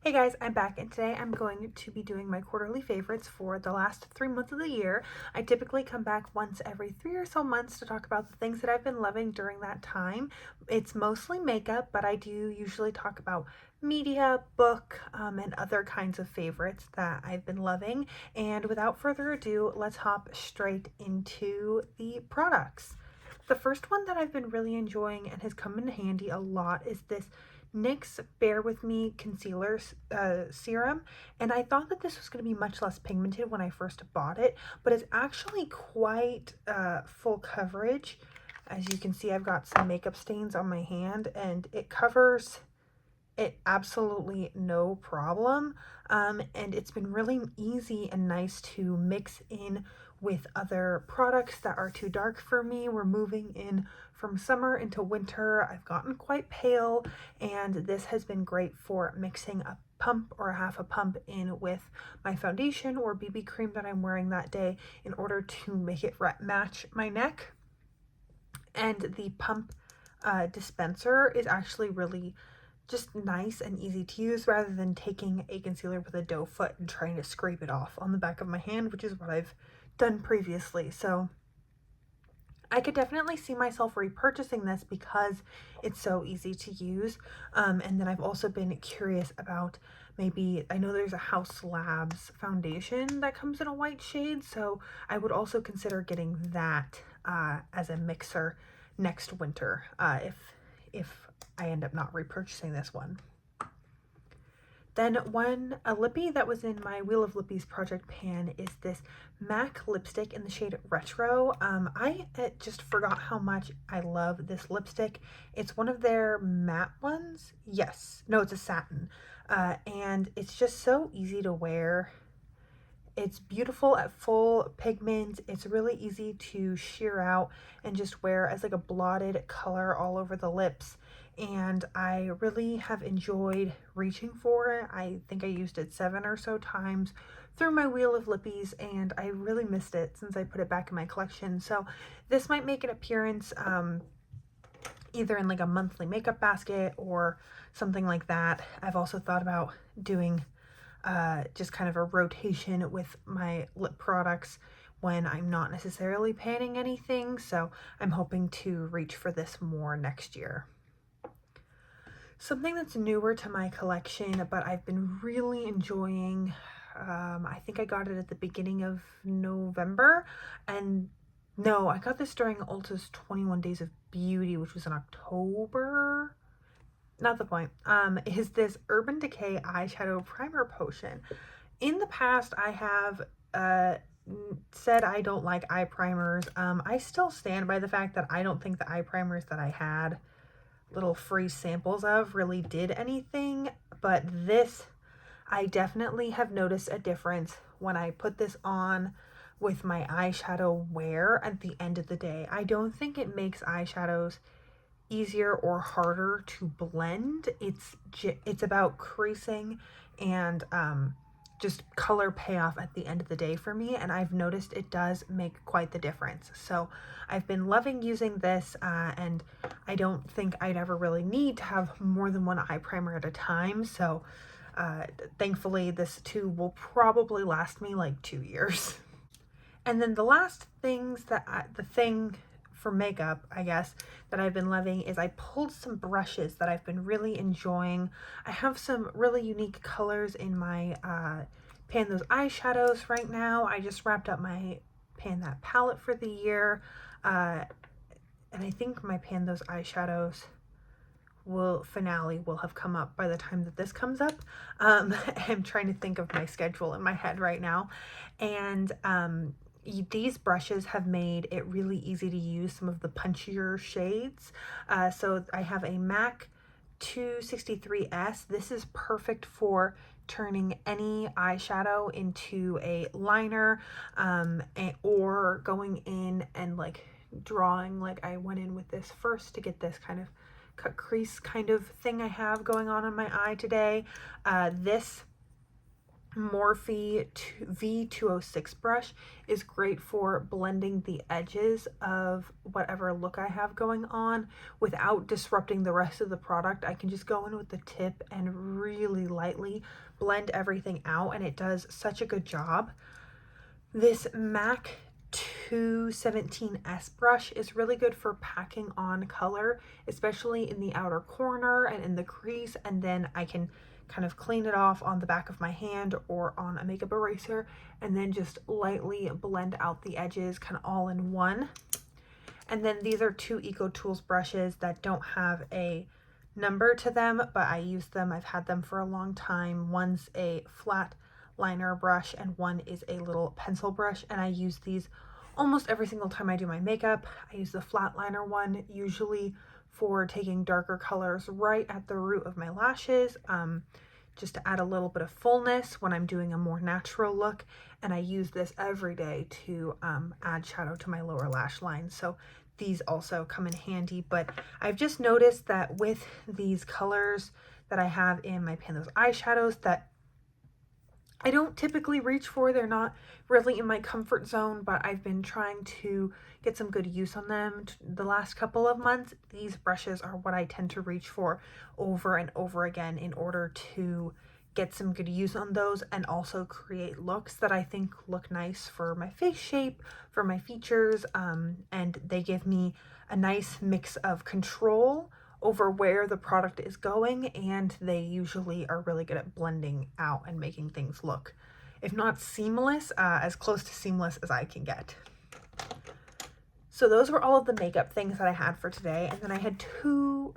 Hey guys, I'm back and today I'm going to be doing my quarterly favorites for the last 3 months of the year. I typically come back once every 3 or so months to talk about the things that I've been loving during that time. It's mostly makeup, but I do usually talk about media, book, and other kinds of favorites that I've been loving. And without further ado, let's hop straight into the products. The first one that I've been really enjoying and has come in handy a lot is this NYX Bear With Me Concealer Serum, and I thought that this was going to be much less pigmented when I first bought it, but it's actually quite full coverage. As you can see, I've got some makeup stains on my hand, and it covers it absolutely no problem. And it's been really easy and nice to mix in with other products that are too dark for me. We're moving in from summer into winter. I've gotten quite pale, and this has been great for mixing a pump or a half a pump in with my foundation or BB cream that I'm wearing that day in order to make it match my neck. And the pump dispenser is actually really just nice and easy to use rather than taking a concealer with a doe foot and trying to scrape it off on the back of my hand, which is what I've done previously. So I could definitely see myself repurchasing this because it's so easy to use. And then I've also been curious about maybe, I know there's a House Labs foundation that comes in a white shade, so I would also consider getting that as a mixer next winter if I end up not repurchasing this one. Then a lippy that was in my Wheel of Lippies project pan is this MAC lipstick in the shade Retro. I just forgot how much I love this lipstick. It's one of their matte ones. Yes, no, it's a satin. And it's just so easy to wear. It's beautiful at full pigment. It's really easy to sheer out and just wear as like a blotted color all over the lips. And I really have enjoyed reaching for it. I think I used it 7 or so times through my Wheel of Lippies, and I really missed it since I put it back in my collection. So this might make an appearance either in like a monthly makeup basket or something like that. I've also thought about doing just kind of a rotation with my lip products when I'm not necessarily panning anything, so I'm hoping to reach for this more next year. Something that's newer to my collection, but I've been really enjoying, I think I got it at the beginning of November, and no, I got this during Ulta's 21 Days of Beauty, which was in October. Not the point. Is this Urban Decay eyeshadow primer potion. In the past, I have said I don't like eye primers. I still stand by the fact that I don't think the eye primers that I had little free samples of really did anything, but this, I definitely have noticed a difference when I put this on with my eyeshadow wear at the end of the day. I don't think it makes eyeshadows easier or harder to blend. It's about creasing and just color payoff at the end of the day for me, and I've noticed it does make quite the difference. So I've been loving using this, and I don't think I'd ever really need to have more than one eye primer at a time. So thankfully this too will probably last me like 2 years. And then the last things the thing for makeup, I guess, that I've been loving is I pulled some brushes that I've been really enjoying. I have some really unique colors in my Pan Those eyeshadows right now. I just wrapped up my Pan That palette for the year. And I think my Pan Those eyeshadows finale will have come up by the time that this comes up. I'm trying to think of my schedule in my head right now. And these brushes have made it really easy to use some of the punchier shades. So I have a MAC 263S. This is perfect for turning any eyeshadow into a liner, or going in and like drawing, like I went in with this first to get this kind of cut crease kind of thing I have going on my eye today. This Morphe V206 brush is great for blending the edges of whatever look I have going on without disrupting the rest of the product. I can just go in with the tip and really lightly blend everything out, and it does such a good job. This MAC 217S brush is really good for packing on color, especially in the outer corner and in the crease, and then I can kind of clean it off on the back of my hand or on a makeup eraser, and then just lightly blend out the edges kind of all in one. And then these are two Eco Tools brushes that don't have a number to them, but I use them. I've had them for a long time. One's a flat liner brush and one is a little pencil brush, and I use these almost every single time I do my makeup. I use the flat liner one usually for taking darker colors right at the root of my lashes, just to add a little bit of fullness when I'm doing a more natural look, and I use this every day to add shadow to my lower lash line. So these also come in handy, but I've just noticed that with these colors that I have in my pan, those eyeshadows that I don't typically reach for, they're not really in my comfort zone, but I've been trying to get some good use on them the last couple of months. These brushes are what I tend to reach for over and over again in order to get some good use on those and also create looks that I think look nice for my face shape, for my features, and they give me a nice mix of control over where the product is going, and they usually are really good at blending out and making things look, if not seamless, as close to seamless as I can get. So those were all of the makeup things that I had for today, and then I had two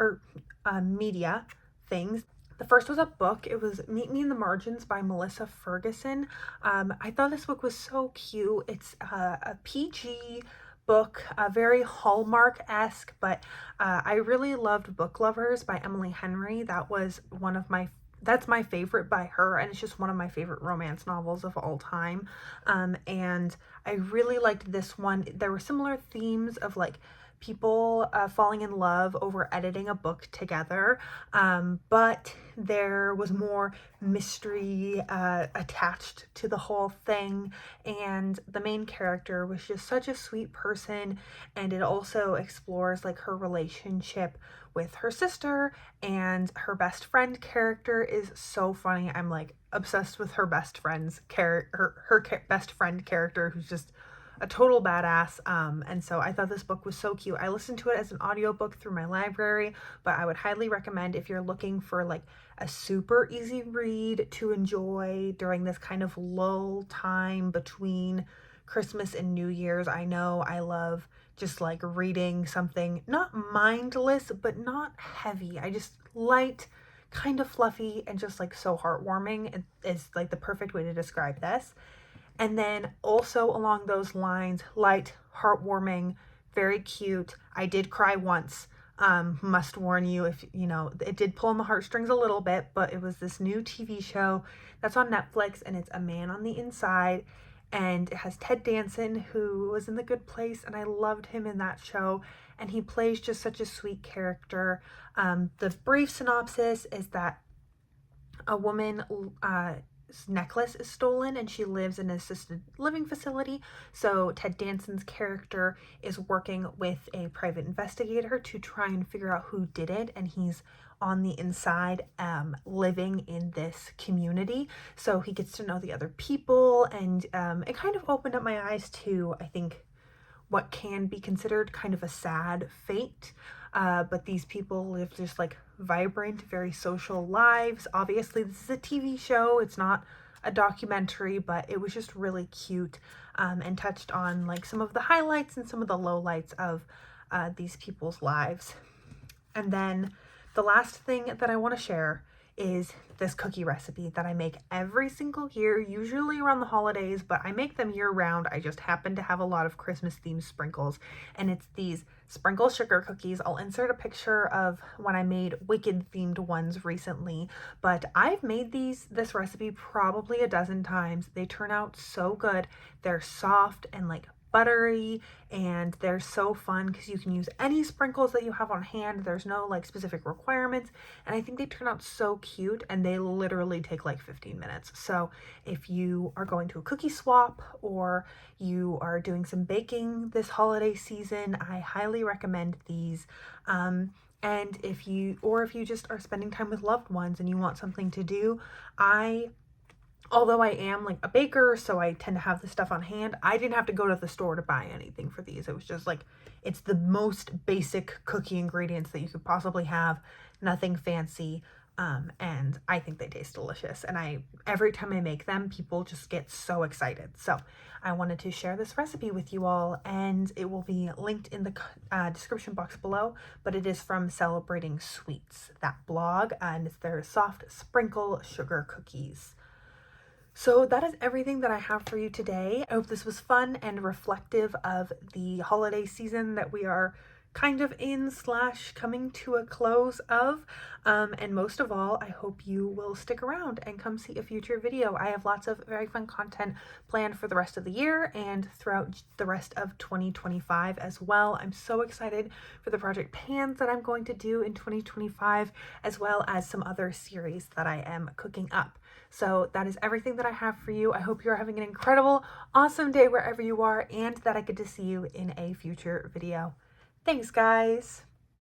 media things. The first was a book. It was Meet Me in the Margins by Mellissa Ferguson. I thought this book was so cute. It's a PG book, very Hallmark-esque, but I really loved Book Lovers by Emily Henry. That's my favorite by her, and it's just one of my favorite romance novels of all time. And I really liked this one. There were similar themes of like people falling in love over editing a book together, but there was more mystery attached to the whole thing, and the main character was just such a sweet person, and it also explores like her relationship with her sister, and her best friend character is so funny. I'm like obsessed with her best friend's best friend character, who's just a total badass, and so I thought this book was so cute. I listened to it as an audiobook through my library, but I would highly recommend if you're looking for like a super easy read to enjoy during this kind of lull time between Christmas and New Year's. I know I love just like reading something not mindless but not heavy. I just light, kind of fluffy, and just like so heartwarming. It is like the perfect way to describe this. And then also along those lines, light, heartwarming, very cute. I did cry once. Must warn you, if you know, it did pull on the heartstrings a little bit, but it was this new TV show that's on Netflix, and it's A Man on the Inside, and it has Ted Danson, who was in The Good Place, and I loved him in that show, and he plays just such a sweet character. The brief synopsis is that a woman necklace is stolen, and she lives in an assisted living facility. So Ted Danson's character is working with a private investigator to try and figure out who did it, and he's on the inside, living in this community, so he gets to know the other people, and it kind of opened up my eyes to, I think, what can be considered kind of a sad fate, but these people live just like vibrant, very social lives. Obviously this is a TV show, it's not a documentary, but it was just really cute, and touched on like some of the highlights and some of the lowlights of these people's lives. And then the last thing that I want to share is this cookie recipe that I make every single year, usually around the holidays, but I make them year round. I just happen to have a lot of Christmas themed sprinkles, and it's these sprinkle sugar cookies. I'll insert a picture of when I made Wicked themed ones recently, but I've made this recipe probably a dozen times. They turn out so good. They're soft and like buttery, and they're so fun because you can use any sprinkles that you have on hand. There's no like specific requirements, and I think they turn out so cute, and they literally take like 15 minutes. So if you are going to a cookie swap or you are doing some baking this holiday season, I highly recommend these. And if you just are spending time with loved ones and you want something to do, although I am like a baker, so I tend to have this stuff on hand, I didn't have to go to the store to buy anything for these. It was just like, it's the most basic cookie ingredients that you could possibly have, nothing fancy. And I think they taste delicious. And every time I make them, people just get so excited. So I wanted to share this recipe with you all, and it will be linked in the description box below, but it is from Celebrating Sweets, that blog, and it's their soft sprinkle sugar cookies. So that is everything that I have for you today. I hope this was fun and reflective of the holiday season that we are kind of in / coming to a close of. And most of all, I hope you will stick around and come see a future video. I have lots of very fun content planned for the rest of the year and throughout the rest of 2025 as well. I'm so excited for the project pans that I'm going to do in 2025, as well as some other series that I am cooking up. So that is everything that I have for you. I hope you're having an incredible, awesome day wherever you are, and that I get to see you in a future video. Thanks, guys.